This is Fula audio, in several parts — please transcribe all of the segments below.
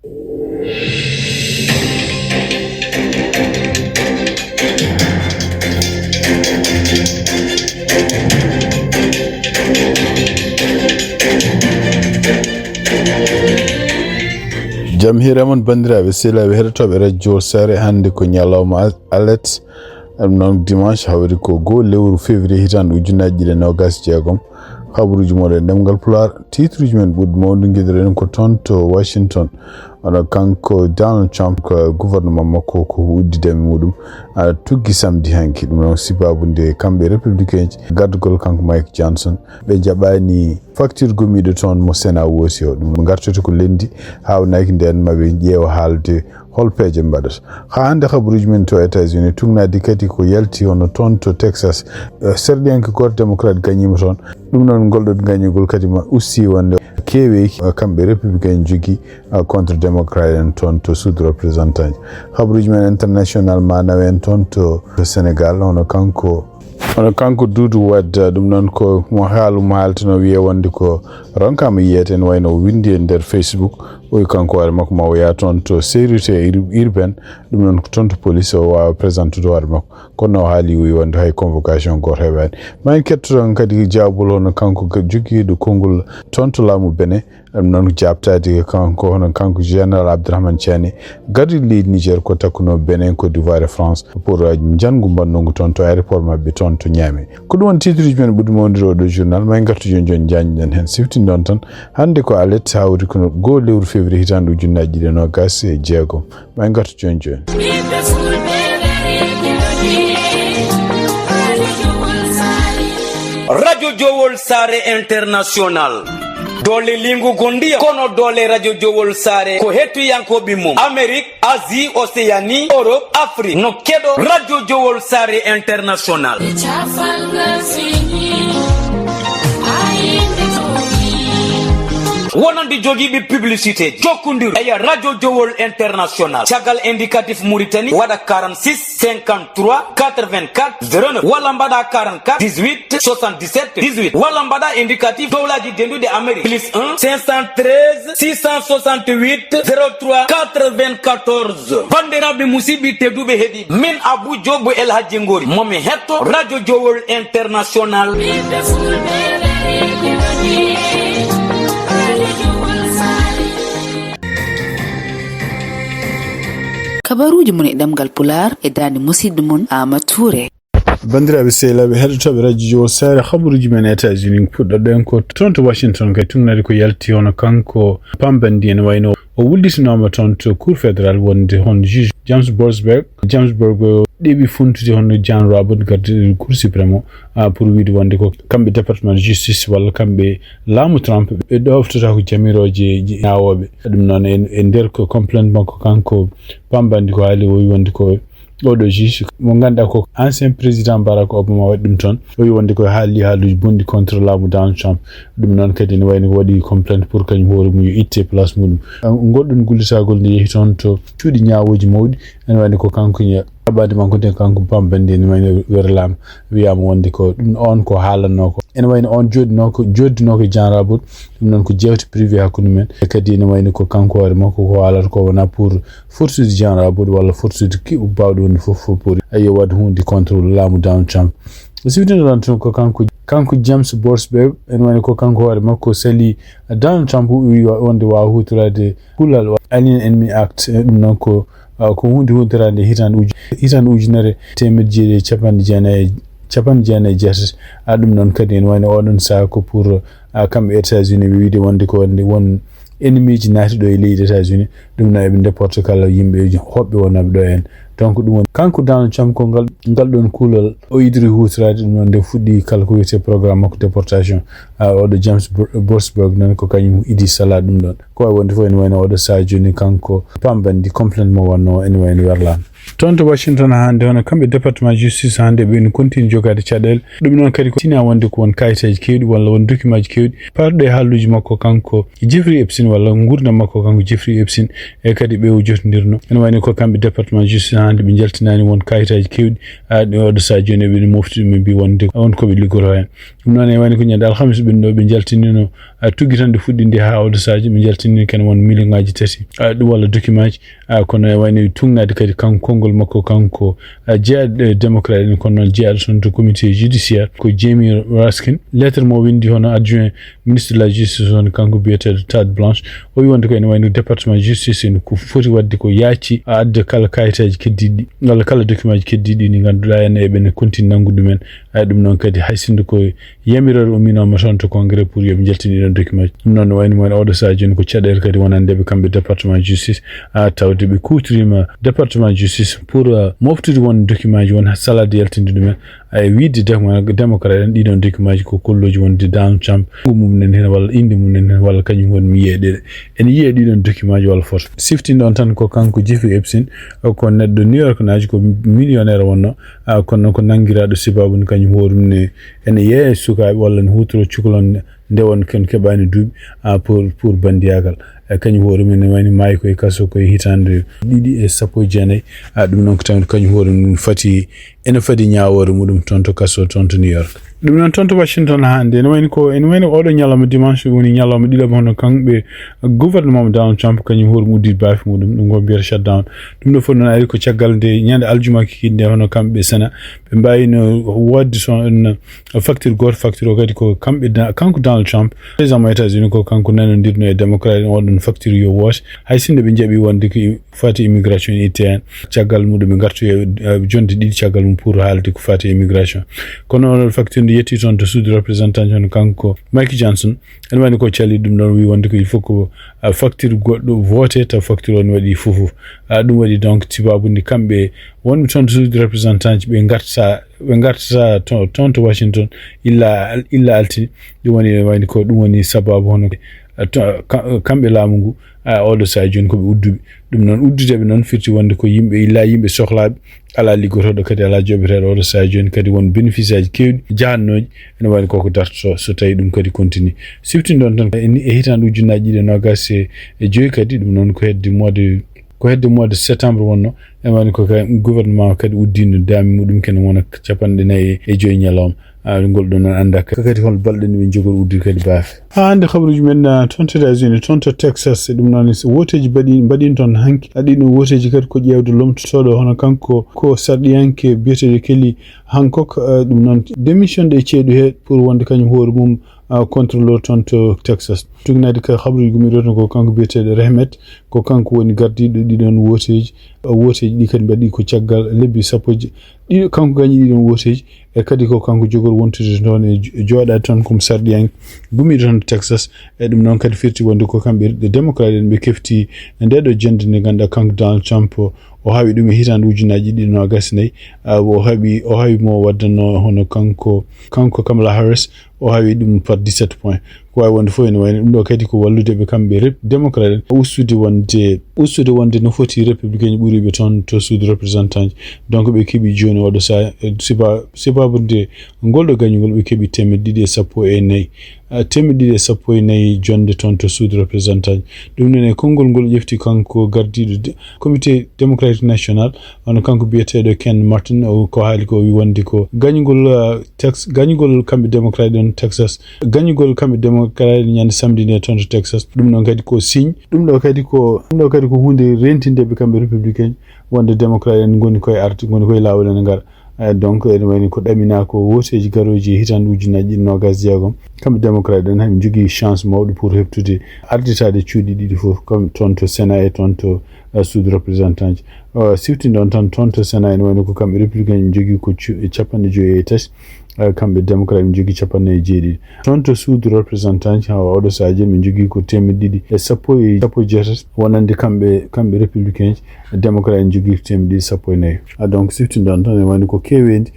Jamhira mon bandiraɓe sehilaɓe heɗotoɓe radio sare hande ko ñalawma alet non dimanche hawri ko 2 lewru février hitande ujunnaje ɗiɗi e nogas jeegom habaruji moɗon ɗemgal Pulaar titruji men ɓurɗo mawɗo guidiren ko toon to Washington ono kanko Donald Trump ko gouvernement makko ko uddidemi muɗum tuggi samedi hanki ɗum noon sibabude kamɓe républicain ji gardugol kanko Mike Johnson ɓe jaɓani facture gomiɗo toon mo Sénat woosi o ɗum gartoto ko lendi hawnaki nden maɓe ƴeewa haalde hol peeje mbaɗata ha hande habaruji men to États-Unis tugnadi kadi ko yalti hono toon to Texas serɗiyanke goto démocrate gañima toon ɗum noon golɗon gañugol kadi ma ussi wonde keewi kamɓe républicain jogui contre démocrate en toon to sud représentant habaruji men international manaw en toon to Sénégal hono kanko Doudou Wade ɗum noon ko mo haaluma haltano wiye wonde ko ronkama yiyete ne wayno windi e nder Facebook oyi kanko hoore makko ma o yaa toon to sécurité urbaine ɗum noon ko toon to police o wawa présentude hoore makko kono o haali wi wonde hay convocation goto heɓani ma en kettoton kadi jawbol hono kanko joguiɗo konngol toon to laamu Benin ɗum noon jabtade kanko hono kanko général Abdourahmane Tiani gardi leydi Niger ko takkuno Benin Côte d'Ivoire e France pour janngu bannungu toon to aéroport mabɓe toon to Niamey ko ɗum won titruji men ɓuuri mawdiri oɗo journal ma en gartu joni jañɗen hen siftindon tan hande ko alet hawri kono 2 lewru février hitande ujunnaje ɗiɗi e nogas e jeegom ma en gartu joni Radio Jowol Sare International dole lingu gondia kono dole Radio Jowol Sare ko hetu yankoɓe mum Amérique, Asie, Océanie, Europe, Afrique no keɗo Radio Jowol Sare International wonande jogiiɓe publicité jokkondir eya Radio Jowol International caggal indicatif Mauritanie waɗa 46 53 84 09 walla mbaɗa 44 18 77 18 walla mbaɗa indicatif dowlaji dendude Amérique plus 1 513 668 03 94 bandiraɓe musidɓe tedduɓe heeɗi min Abou Diobo El Hadji Ngori momi hetto Radio Jowol International kabaruji mun e ɗemgal Pulaar e dande musidɗo mun Amadou Touré bandiraɓe sehilaɓe heɗotoɓe radio Jowol Sare habaruji men États-Unis puɗɗoɗen ko toon to Washington kay tugnadi ko yalti hono kanko pambandi ene wayno o wullitinoma toon to cour fédéral wonde hon juge James Borsberg ɗeɓi funtude hono John Robert garde cour suprême pour wiide wonde ko kamɓe département de justice walla kamɓe laamu Trump ɓe ɗoftata ko jamiroje ñawoɓe ɗum noon e nder ko complainte makko kanko pambandi ko haali o wi wonde ko oɗo juge mo ganduɗa ko ancien président Barack Obama waɗi ɗum toon o wi wonde ko haaluji bonɗi contre laamu Donald Trump ɗum noon kadi ne wayno waɗi complainte pour kañum hoore mum yo itte place muɗum goɗɗon gullitagol nde yeehi toon to cuuɗi ñawoji mawɗi ene wayno ko kanko abade manko de kanko pambandi ne wayno werlama wiyama wonde ko ɗum on ko haalanno ko ene wayno on joddinoko John Robert ɗum noon ko jewte privé hakkude men e kadi ene wayno ko kanko hoore makko ko haalata ko wona pour fortude John Robert walla fortude bawɗo wonde fof pour ayo wadde hunde contre laamu Donald Trump siwtinoɗon toon ko kanko James Borsberg ene wayno ko kanko hoore makko sali Donald Trump wi wonde wawa hutorade kullal Alien Enemy Act ɗum noon ko hunde hutorade hitande ujunere temedde capanɗe jeenayi e jeetati ɗum noon kadi ene wayno oɗon saha ko pour kamɓe États-Unis ɓe wiide wonde ko won ennemi ji naati ɗo e leydi États-Unis ɗum noon eɓe déporte kala yimɓe hoɓɓe wonaɓe ɗo hen donc ɗum woni kanko Donald Trump ko ngal ɗon kuulol o idori hutorade ɗum noon nde fuɗɗi kala ko wiyete programme makko déportation oɗo James Borsberg noon ko kañum idi sala ɗum ɗon ko wawi wonde fof ene wayno oɗo saha joni kanko pambandi complainte mo wonno ene wayno werlama toon to Washington hande hono kamɓe département justice hande ɓe continue jogade caɗele ɗum noon kadi ko tina wonde ko won kayitaji kewɗi walla won document ji kewɗi parɗo e haalluji makko kanko Jeffrey Epstein walla gurdam makko kanko Jeffrey Epstein e kadi ɓe o jotodirno ene wayno ko kamɓe département justice hande ɓe jaltinani won kayitaji kewɗi oɗo sa joni ɓe mofti ɗum mbi wonde on koɓe liggoro hen non e wani ko nyande alhamis bindo be jaltinino tugitande fuddinde ha awdosaji be jaltinino ken won million tati dum wala document kono e wani tungade kadi kan kongol makko kanko jead democrat kono jead son to comité judiciaire ko Jamie Raskin lettre mo windi hono adjoint ministre de la justice on kanko biete Tad Blanche o wi wonde ko en wani département justice en ko foti wadde ko yaaci adde kala kayitaji keddidi wala kala document keddidi ni ganduda en e ben continue nangude men dum non kadi haysinde ko yamirore o minoma ton to congrès pour yoɓe jaltini ɗon document ɗum noon wayno mon oɗo sa joni ko caɗele kadi wonandeɓe kamɓe département justice tawde ɓe kutorima département justice pour moftude won document ji won salade yaltinde ɗumen wiide démocrate en ɗiɗon document ji ko kolloji wonde Donald Trump mum nen hen walla inde mum nen hen walla kañum woni mi yiyeɗeɗe en yiye ɗiɗon document ji walla foto siftinɗon tan ko kanko Jeffrey Epstein ko neɗɗo New York naji ko millionnaire wonno kono ko nanguiraɗo sibabude kañum horum ne ene yeeya sukaɓe walla ne hutoro cukalon ndewon ken keɓani duuɓi pour bandiyagal kañum hoore men wani maayi koye kaso koye hitande 2019 ɗum noon ko tawde kañum hoore mum fati ene fadi ñawore muɗum toon to kaso toon to New York ɗum noon toon to Washington hande ene wayni oɗo ñalawma dimanche woni ñalawma ɗiɗaɓa hono kamɓe gouvernement Donald Trump kañum hoore muddi baafi muɗum ɗum go mbiyata shutdown ɗum ɗo fof noon ari ko caggal nde ñande aljuma kikinde hono kamɓe Sénat ɓe mbayino wadde son facture goto facture o kadi ko kanko Donald Trump président mo États-Unis ko kanko nanodirno e démocrate oɗon facture yo woot hay sinde ɓe jaaɓi wonde ko fati immigration ittn caggal muɗum ɓe gartu e jonde ɗiɗi caggal mum pour haalde ko fati immigration kono onon facture nde yetti toon to suudu représentant hono kanko Mike Johnson en wani ko calli ɗum ɗon wi wonde ko il faut ko facture goɗɗo vote taw facture on waɗi fof ɗum waɗi donc tibabude kamɓe wonɓe toon to suudu représentant ji ɓe gartata toon to Washington illa altini ɗum wani ko ɗum woni sababu hono kamɓe laamu ngu oɗo sa joni koɓe udduɓe ɗum noon uddudeɓe noon firti wonde ko yimɓe sohlaɓe ala liggotoɗo kadi ala joɓeteɗo oɗo sa joni kadi won bénéfice aji kewɗi jahannoji ene wayno koko dartoto so tawi ɗum kadi continue siftinɗon tan e hitande ujunnaji ɗiɗi e nogas e joyi kadi ɗum noon ko hedde mois de septembre wonno en wani ko gouvernement kadi uddino daami muɗum kene wona 45 ñalawma ngol ɗon noon anda kadi hol balɗe ni ɓe jogori uddir kadi baafe hande habaruji men toon to États-Unis toon to Texas ɗum noon woteji mbaɗin toon hanki ɗiɗum woteji kadi ko ƴewde lomtotoɗo hono kanko ko sarɗiyanke biyeteɗo Kelly Hancock ɗum noon démission ɗe ceeɗu he pour wonde kañum hoore mum contrôleur toon to Texas tugnade ka habaruji gumiɗo ko kanko biyeteɗo Rehmet ko kanko woni gardiɗo ɗiɗon woteji ɗi kadi mbaɗi ko caggal lebbi sappo ɗiɗo kanko gañi ɗiɗon woteji e kadi ko kanko jogori wontude toon e jooɗade toon comme sarɗiyanke gumiɗo toon to Texas e ɗum noon kadi firti wonde ko kamɓe démocrate en ɓe kefti ndeɗo jende nde ganduɗa kanko Donald Trump o hawi ɗum e hitande ujunaji ɗiɗi nogas nayyi o hawi mo waddano hono kanko Kamala Harris o hawi ɗum par 17 points ko wawi wonde fof ene wayno ɗum ɗo kadi ko walludeɓe kamɓe démocrate en ustude wonde no foti républicain ɓuuriɓe toon to suudu représentant donc ɓe keeɓi joni oɗo sa sibabude ngolɗo gañugol ɓe keeɓi 214 214 jonde toon to suudu représentant ɗum noon e konngol ngol ƴefti kanko gardiɗo comité démocratique national hono kanko biyeteɗo Ken Martin ko haali ko wi wonde ko gañugol kamɓe démocrate ɗon Texas gañugol kamɓe démocrate ñande samedi nde toon to Texas ɗum noon kadi ko signe ɗum ɗo kadi ko hunde rentindeɓe kamɓe républicain wonde démocrate en goni koye lawol ene ngara donc ene wayni ko ɗamina ko woteji garoji hitande ujunaji ɗiɗi nogas jeegom kamɓe démocrate en haɓe jogui chance mawɗo pour heɓtude arditade cuuɗi ɗiɗi fof comme toon to Sénat e toon to suudu représentant ji siftinɗon tan toon to Sénat ene wayno ko kamɓe républicain ɓe jogui ko 53 kamɓe démocrate ɓe jogui 47 toon to suudu représentant ji ha oɗo sadio ɓe jogui ko 217 wonande kamɓe républicain ji démocrate en jogui 214 donc siftinɗon tan ene wayno ko kewendi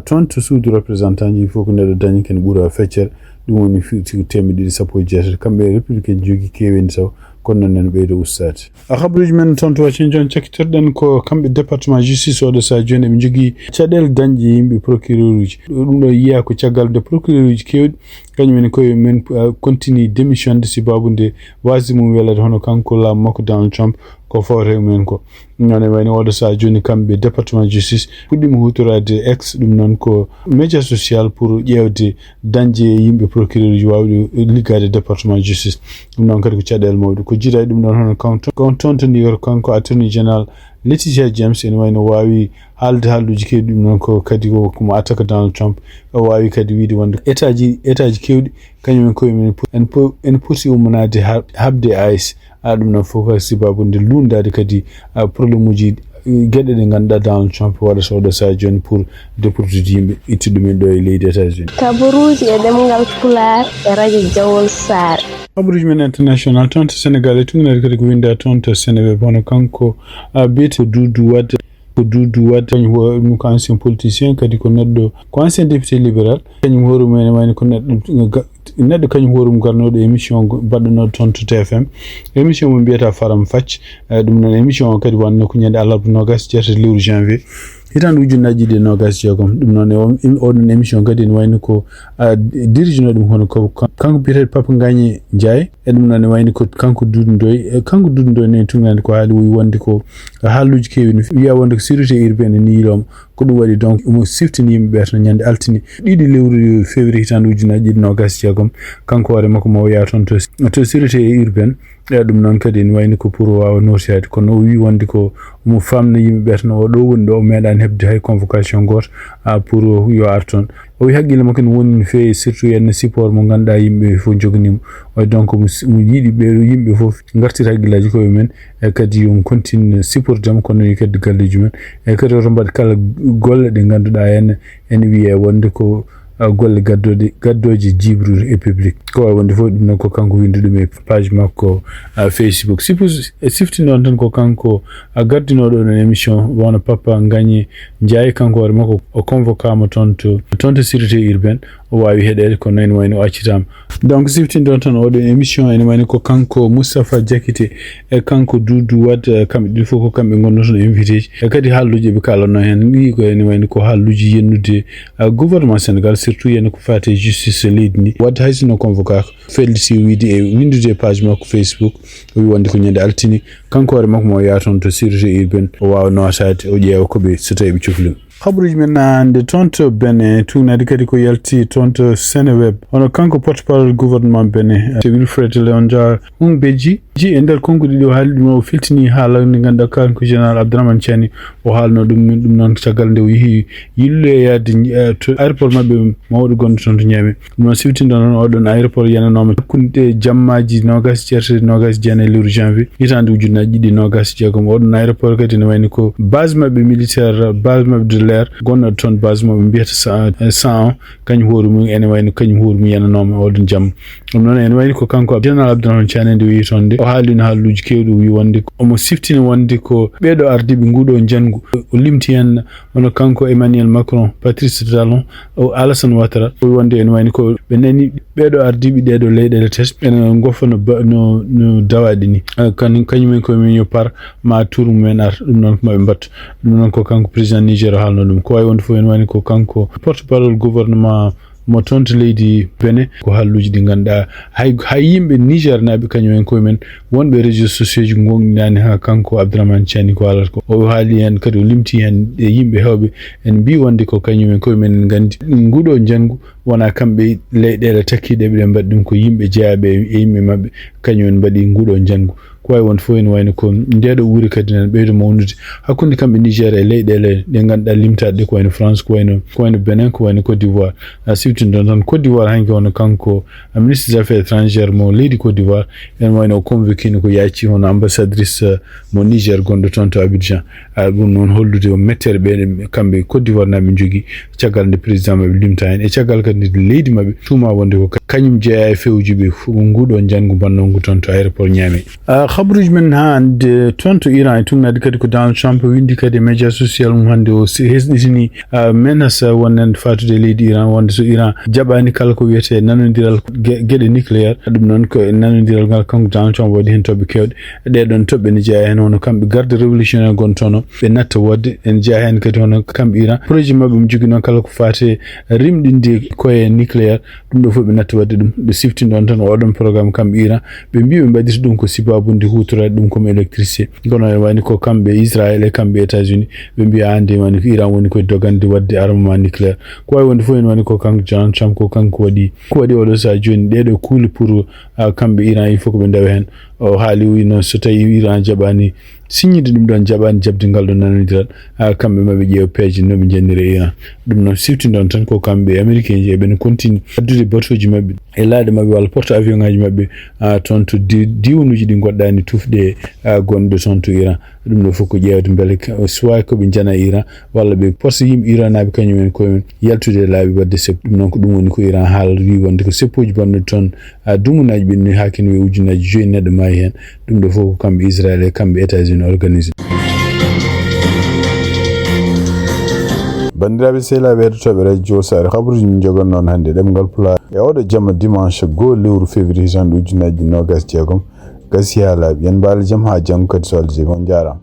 toon to suudu représentant ji il faut ko neɗɗo dañi ken ɓuura feccere ɗum woni 217 kamɓe républicain jogui kewendi taw kono noon ɓeydo ustade habaruji men toon to Washington cakkitorɗen ko kamɓe département justice oɗo sa joni ɓe jogui caɗele dañƴe yimɓe procureur uji ɗum ɗo yiya ko caggal de procureur uji kewɗi kañumen koye men continue démission de sibabude wasde mum welade hono kanko laamu makko Donald Trump ko fawre men ko non wayno odo sa joni kambe département justice fuddima hutorade ex dum non ko média social pour ƴewde dañde yimɓe procureur ji wawde liggade département justice dum non kadi ko caɗele mawɗe ko jiiɗa dum non hono kon tontoniyor kanko attorney general Letitia James en wayno wawi haalde haalduji kewɗi ɗum noon ko kadi komo attaque Donald Trump o wawi kadi wiide wonde étaji kewɗi kañumen koye men en poti ummanade habde AIS ɗum noon fof sibabunde lundade kadi probléme uji gueɗe ɗe ganduɗa Donald Trump waɗata oɗo sa joni pour déportude yimɓe ittude ɗumen ɗo e leydi États-Unis. Kabaruji e ɗemgal Pulaar e radio Jawol Sare. Kabaruji men international toon to Sénégal e tugnanade kadi ko winda toon to Sénégal hono kanko biyete Doudou Wade kañum ko ancien politicien kadi ko neɗɗo ko ancien député libéral kañum hoore mumen wayno ko neɗɗo kañum hoorum garnoɗo émission baɗɗonoɗo toon to TFM émission mo mbiyata Faram Facce ɗum noon émission o kadi wanno ko ñande alarba 27 lewru janvier hitande ujunnaji ɗiɗi nogas jeegom ɗum noon oɗon émission kadi ene wayno ko dirigino ɗum hono ko kanko biyetede Papa Ngagne Ndiaye e ɗum noon ne wayno ko kanko Doudou Ndoye ne tugnande ko haali woyi wonde ko haaluji kewi wiya wonde ko sécurité urbaine ni yiloma ko ɗum waɗi donc omo siftini yimɓeɓe to ñande altini ɗiɗi lewru février hitande ujunnaji ɗiɗi nogas jeegom kanko hoore makko mo wiya toon to sécurité urbaine ɗum noon kadi ne wayno ko pour wawa notiyade kono o wi wonde ko omo famna yimɓeɓe tan o ɗo woni ɗo o meeɗani hebde hay convocation goto pour yo ar toon o wi haqqille makko ne woni no fewi surtout yenn support mo ganduɗa yimɓe fof joganimo donc mo yiiɗi ɓeɗo yimɓe fof gartira haqqillaji koye men e kadi yon continue supportdemo kono yi kadi galleji men e kadi oto mbaɗ kala golle ɗe ganduɗa ene wiye wonde ko golle gaddoje jibru e public ko wawi wonde fof ɗum noon ko kanko windi ɗum e page makko Facebook siftini noon tan ko kanko gardinoɗo ɗon émission wona Papa Ngagne Ndiaye kanko hoore makko o convocama toon to sécurité urbaine o wawi heɗede kono ene wayno o accitama donc siftini ɗon tan oɗon émission ene wayno ko kanko Moustapha Diakité e kanko Doudou Wade kamɓe ɗiɗi fof ko kamɓe gonno toon invité ji e kadi haalluji ɓe kalanno hen ni ko ene wayno ko haalluji yennude gouvernement Sénégal surtout yenno ko fate justice leydi ndi wadde haysino convocaka feldisi wiide e windude page makko Facebook o wi wonde ko ñande altini kanko hoore makko mo yaa toon to sécurité urbaine o wawa notade o ƴeewa koɓe so tawi ɓe cuflima habaruji men nde toon to Benin tugnade kadi ko yalti toon to Seneweb hono kanko porte-parole gouvernement Benin Wilfred Leonja Humbeji e nder konguɗi ɗi o haali ɗum o filtini haala nde ganduɗa kanko général Abdourahmane Tiani o haalno ɗum noon caggal nde o yeehi yillu e yaade to aéroport mabɓe mawɗo gonɗo toon to Niamey ɗum noon siftinde noon oɗon aéroport yananoma hakkude jammaji nogas ceertede nogas jeenayi lewru janvier hitande ujunnaji ɗiɗi nogas jeegom oɗon aéroport kadi ne wayni ko base mabɓe militaire base mabɓe de l'air gonɗo toon base mabɓe mbiyata 101 kañum hoore mum ene wayno kañum hoore mum yananoma oɗon jamma ɗum noon ene wayni ko kanko général Abdourahmane Tiani nde wi toon nde o haalino haalluji kewɗi o wi wonde omo siftini wonde ko ɓeɗo ardiɓe nguɗo janggu o limti hen hono kanko Emmanuel Macron Patrice Talon o Alassane Ouattara o wi wonde ene wayni ko ɓe nani ɓeɗo ardiɓe ɗeɗo leyɗele tati ene gofa no dawaɗi ni kañumen koyemen yo par ma tour mumen ar ɗum noon ko maɓe mbattu ɗum noon ko kanko président Niger o haalno ɗum ko wawi wonde fof ene wayni ko kanko porte-parole gouvernement mo toon to leydi Benin ko halluji ɗi ganduɗa hay yimɓe Niger naɓe kañumen koyemen wonɓe réseaux sociaux ji gonɗinani ha kanko Abdourahmane Tiani ko haalata ko o haali hen kadi o limti hen e yimɓe hewɓe en mbi wonde ko kañumen koyemen en gandi nguɗo janggu wona kamɓe leyɗele takkiɗe ɓe mbaɗi ɗum ko yimɓe jeeyaɓe e yimɓe mabɓe kañumen mbaɗi nguɗo janggu ko wawi wonde fof ene wayno ko ndeɗo wuuri kadi nan ɓeydo mawnude hakkude kamɓe Niger e leyɗele ɗe ganduɗa limtaɗe ɗe ko wayno France ko wayno Benin ko wayno Côte d'Ivoire siftinde ɗon tan Côte d'Ivoire hanki hono kanko ministre des affaires étrangères mo leydi Côte d'Ivoire en wayno o convoquino ko yaaci hono ambassadrice mo Niger gonɗo toon to Abidjan ɗum noon hollude o mettere ɓe kamɓe Côte d'Ivoire naɓe jogui caggal nde président mabɓe limta hen e caggal kadi leydi mabɓe tuma wonde ko kañum jeeya e fewji ɓe nguɗo janggu bannongu toon to aéroport Niamey habaruji men hande toon to Iran e tugnade kadi ko Donald Trump windi kadi média social mum hande o hesɗitini menace wonnande fatude leydi Iran wonde so Iran jaɓani kala ko wiyete nanodiral gueɗe nucléaire ɗum noon ko nanodiral ngal kanko Donald Trump waɗi hen toɓɓe kewɗe ɗeɗon toɓɓe ne jeeya hen hono kamɓe garde révolutionnaire gontono ɓe natta wodde en jeeya hen kadi hono kamɓe Iran projet mabɓe mo jogui noon kala ko fate rimɗinde koye nucléaire ɗum ɗo fof ɓe natta wadde ɗum ɓe siftini ɗon tan oɗon programme kamɓe Iran ɓe mbi ɓe mbaɗita ɗum ko sibabunde wadi hutura dum comme électricité gono wani ko kambe Israël e kambe États-Unis be mbiya ande wani ko Iran woni ko dogande wadde armement nucléaire ko woni fo en wani ko kanko John Trump ko kanko wadi o sa joni dedo kuli pour kambe Iran il faut ko be ndaw hen o haali wino so tawi Iran jabani signide dum don jabani jabdingal don nanodiral kambe mabe jeew peeje no be jennire Iran dum non sifti don tan ko kambe américain je ben continue addude batoji mabbe e laade mabbe wal porte avion ngaji mabbe ton to diwnuji di goddani tufde gonde ton to Iran dum no foko jeewde bele soit ko be jana Iran walla be poste yim Iran nabe kanyumen ko yaltude laabi wadde sep dum non ko dum woni ko Iran haalri wonde ko seppoji bonno ton dumunaji be ni hakin we ujunaji joine de may hen dum do foko kambe Israël e kambe États-Unis organisé bandiraɓe sehlaɓe to ɓe radio sare habaruji min jogon noon hannde ɗemgal Pulaar e oɗo jamma dimanche 2 lewru février tan ujunaji 20 jeegom gasi ha laaɓi yen mbaali jaam ha janggo kadi so Allah jaɓi on jarama.